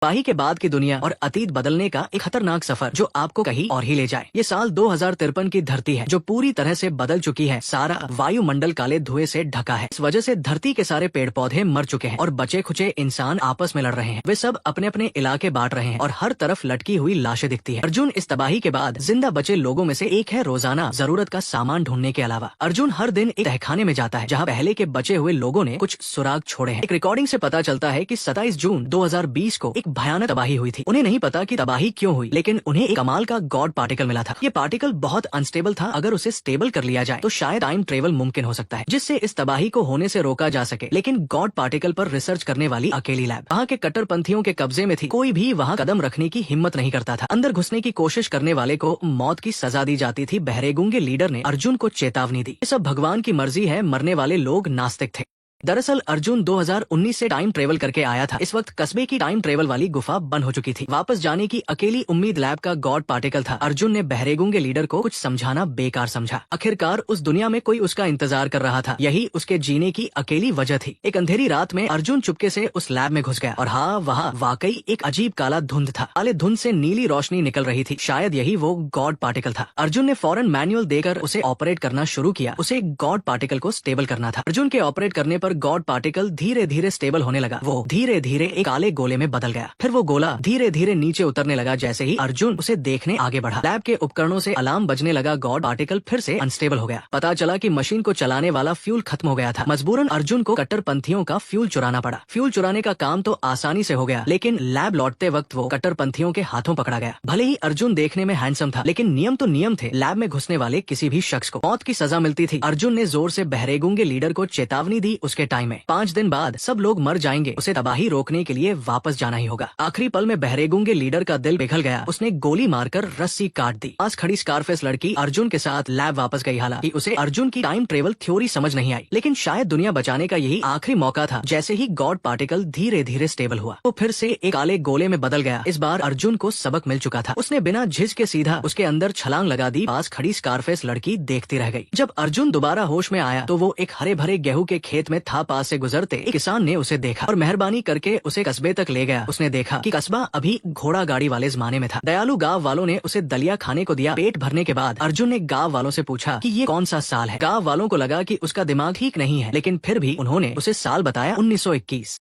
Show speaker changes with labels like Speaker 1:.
Speaker 1: तबाही के बाद की दुनिया और अतीत बदलने का एक खतरनाक सफर जो आपको कहीं और ही ले जाए। ये साल 2053 की धरती है जो पूरी तरह से बदल चुकी है। सारा वायुमंडल काले धुएं से ढका है। इस वजह से धरती के सारे पेड़ पौधे मर चुके हैं और बचे खुचे इंसान आपस में लड़ रहे हैं। वे सब अपने अपने इलाके बांट रहे हैं और हर तरफ लटकी हुई लाशें दिखती है। अर्जुन इस तबाही के बाद जिंदा बचे लोगों में से एक है। रोजाना जरूरत का सामान ढूंढने के अलावा अर्जुन हर दिन एक तहखाने में जाता है जहाँ पहले के बचे हुए लोगों ने कुछ सुराग छोड़े हैं। एक रिकॉर्डिंग से पता चलता है कि 27 जून 2020 को एक भयानक तबाही हुई थी। उन्हें नहीं पता कि तबाही क्यों हुई, लेकिन उन्हें एक कमाल का गॉड पार्टिकल मिला था। ये पार्टिकल बहुत अनस्टेबल था। अगर उसे स्टेबल कर लिया जाए तो शायद टाइम ट्रेवल मुमकिन हो सकता है जिससे इस तबाही को होने से रोका जा सके। लेकिन गॉड पार्टिकल पर रिसर्च करने वाली अकेली लैब वहाँ के कट्टरपंथियों के कब्जे में थी। कोई भी वहाँ कदम रखने की हिम्मत नहीं करता था। अंदर घुसने की कोशिश करने वाले को मौत की सजा दी जाती थी। बहरे गूंगे लीडर ने अर्जुन को चेतावनी दी, ये सब भगवान की मर्जी है। मरने वाले लोग नास्तिक थे। दरअसल अर्जुन 2019 से टाइम ट्रेवल करके आया था। इस वक्त कस्बे की टाइम ट्रेवल वाली गुफा बंद हो चुकी थी। वापस जाने की अकेली उम्मीद लैब का गॉड पार्टिकल था। अर्जुन ने बहरेगूंगे लीडर को कुछ समझाना बेकार समझा। आखिरकार उस दुनिया में कोई उसका इंतजार कर रहा था। यही उसके जीने की अकेली वजह थी। एक अंधेरी रात में अर्जुन चुपके से उस लैब में घुस गया और हाँ, वहाँ वाकई एक अजीब काला धुंध था। काले धुंध से नीली रोशनी निकल रही थी। शायद यही वो गॉड पार्टिकल था। अर्जुन ने फौरन मैनुअल देकर उसे ऑपरेट करना शुरू किया। उसे गॉड पार्टिकल को स्टेबल करना था। अर्जुन के ऑपरेट करने पर गॉड पार्टिकल धीरे धीरे स्टेबल होने लगा। वो धीरे धीरे एक काले गोले में बदल गया। फिर वो गोला धीरे धीरे नीचे उतरने लगा। जैसे ही अर्जुन उसे देखने आगे बढ़ा, लैब के उपकरणों से अलार्म बजने लगा। गॉड पार्टिकल फिर से अनस्टेबल हो गया। पता चला कि मशीन को चलाने वाला फ्यूल खत्म हो गया था। मजबूरन अर्जुन को कट्टरपंथियों का फ्यूल चुराना पड़ा। फ्यूल चुराने का काम तो आसानी से हो गया, लेकिन लैब लौटते वक्त वो कट्टरपंथियों के हाथों पकड़ा गया। भले ही अर्जुन देखने में हैंडसम था, लेकिन नियम तो नियम थे। लैब में घुसने वाले किसी भी शख्स को मौत की सजा मिलती थी। अर्जुन ने जोर से बहरेगूंगे लीडर को चेतावनी दी। उसके टाइम में 5 दिन बाद सब लोग मर जाएंगे। उसे तबाही रोकने के लिए वापस जाना ही होगा। आखिरी पल में बहरेगूंगे लीडर का दिल पिघल गया। उसने गोली मारकर रस्सी काट दी। पास खड़ी स्कारफेस लड़की अर्जुन के साथ लैब वापस गई। हालांकि उसे अर्जुन की टाइम ट्रेवल थ्योरी समझ नहीं आई, लेकिन शायद दुनिया बचाने का यही आखिरी मौका था। जैसे ही गॉड पार्टिकल धीरे धीरे स्टेबल हुआ, वो फिर से एक काले गोले में बदल गया। इस बार अर्जुन को सबक मिल चुका था। उसने बिना झिझके सीधा उसके अंदर छलांग लगा दी। पास खड़ी स्कारफेस लड़की देखती रह गई। जब अर्जुन दोबारा होश में आया तो वो एक हरे भरे गेहूं के खेत में था। पास से गुजरते एक किसान ने उसे देखा और मेहरबानी करके उसे कस्बे तक ले गया। उसने देखा कि कस्बा अभी घोड़ा गाड़ी वाले जमाने में था। दयालु गांव वालों ने उसे दलिया खाने को दिया। पेट भरने के बाद अर्जुन ने गांव वालों से पूछा कि ये कौन सा साल है। गांव वालों को लगा कि उसका दिमाग ठीक नहीं है, लेकिन फिर भी उन्होंने उसे साल बताया 1921।